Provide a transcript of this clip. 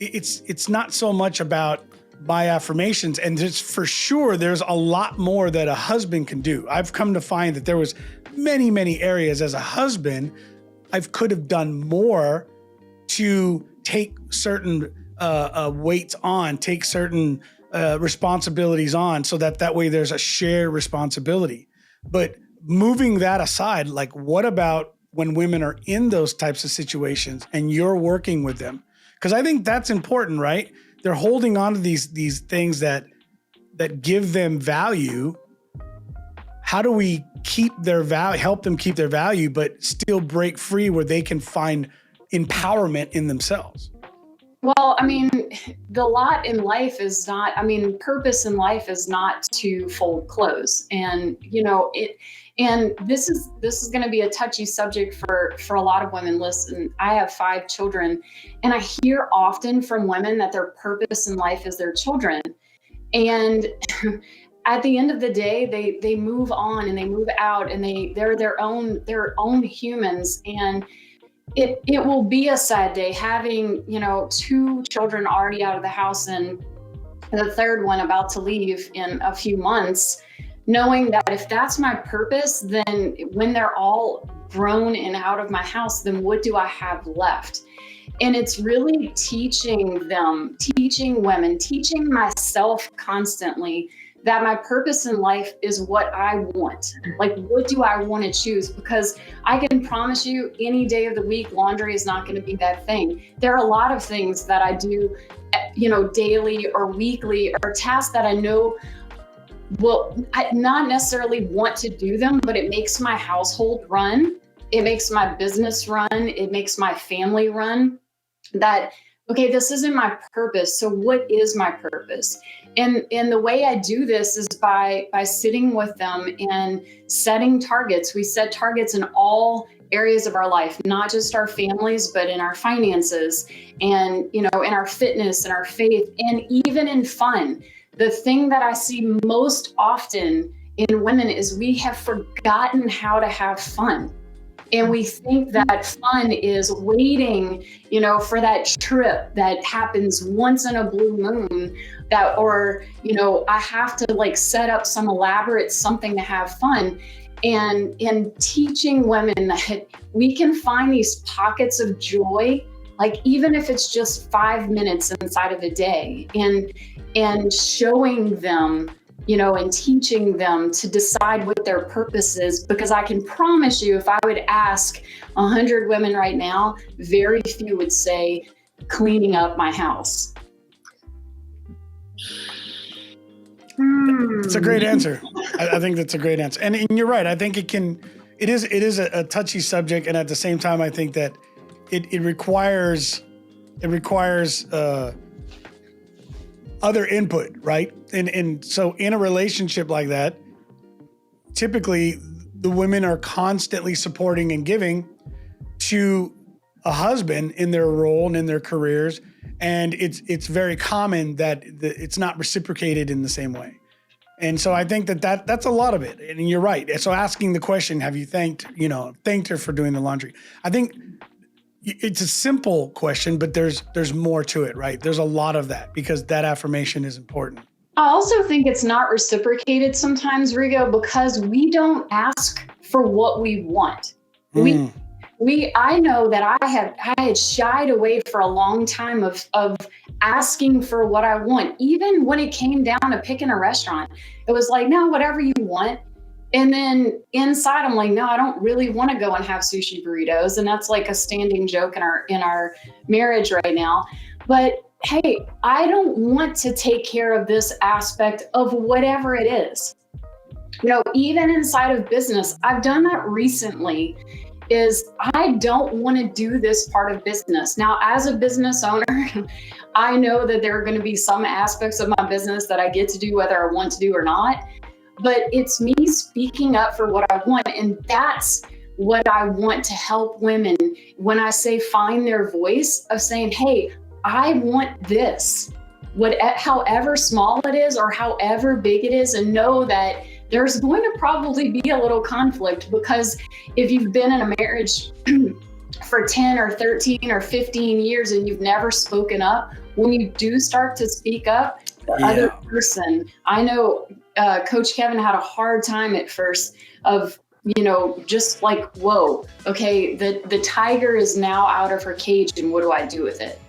it's not so much about my affirmations, and just for sure there's a lot more that a husband can do. I've come to find that there was many areas as a husband I could have done more to take certain weights on, take certain responsibilities on, so that way there's a shared responsibility. But moving that aside, like, what about when women are in those types of situations and you're working with them? Because I think that's important, right? They're holding on to these things that give them value. How do we keep their value, help them keep their value, but still break free where they can find empowerment in themselves? Well, I mean, the lot in life is not, I mean, purpose in life is not to fold clothes. And, and this is going to be a touchy subject for a lot of women. Listen, I have 5 children, and I hear often from women that their purpose in life is their children. And at the end of the day, they move on and they move out, and they're their own humans. And it will be a sad day having, 2 children already out of the house and the 3rd one about to leave in a few months, knowing that if that's my purpose, then when they're all grown and out of my house, then what do I have left? And it's really teaching women, teaching myself constantly that my purpose in life is what I want. Like, what do I want to choose? Because I can promise you any day of the week, laundry is not going to be that thing. There are a lot of things that I do, daily or weekly, or tasks that I know I not necessarily want to do them, but it makes my household run. It makes my business run. It makes my family run. That, okay, this isn't my purpose. So what is my purpose? And the way I do this is by sitting with them and setting targets. We set targets in all areas of our life, not just our families, but in our finances and, in our fitness and our faith, and even in fun. The thing that I see most often in women is we have forgotten how to have fun. And we think that fun is waiting, for that trip that happens once in a blue moon, I have to set up some elaborate something to have fun. And teaching women that we can find these pockets of joy, like even if it's just 5 minutes inside of a day, and showing them, and teaching them to decide what their purpose is. Because I can promise you, if I would ask 100 women right now, very few would say cleaning up my house. It's a great answer. I think that's a great answer. And you're right. I think it is a touchy subject. And at the same time, I think that it requires other input, right? And so in a relationship like that, typically the women are constantly supporting and giving to a husband in their role and in their careers. And it's very common that it's not reciprocated in the same way. And so I think that's a lot of it. And you're right. So asking the question, have you thanked her for doing the laundry? I think it's a simple question, but there's more to it, right? There's a lot of that, because that affirmation is important. I also think it's not reciprocated sometimes, Rigo, because we don't ask for what we want. I know that I had shied away for a long time of asking for what I want. Even when it came down to picking a restaurant, it was like, no, whatever you want. And then inside, I'm like, no, I don't really want to go and have sushi burritos. And that's like a standing joke in our marriage right now. But hey, I don't want to take care of this aspect of whatever it is. Even inside of business, I've done that recently. Is I don't want to do this part of business. Now, as a business owner, I know that there are going to be some aspects of my business that I get to do whether I want to do or not. But it's me speaking up for what I want. And that's what I want to help women when I say find their voice, of saying, hey, I want this, however small it is or however big it is, and know that there's going to probably be a little conflict, because if you've been in a marriage for 10 or 13 or 15 years and you've never spoken up, when you do start to speak up, the other person, I know Coach Kevin had a hard time at first of, just like, whoa, okay, the tiger is now out of her cage and what do I do with it?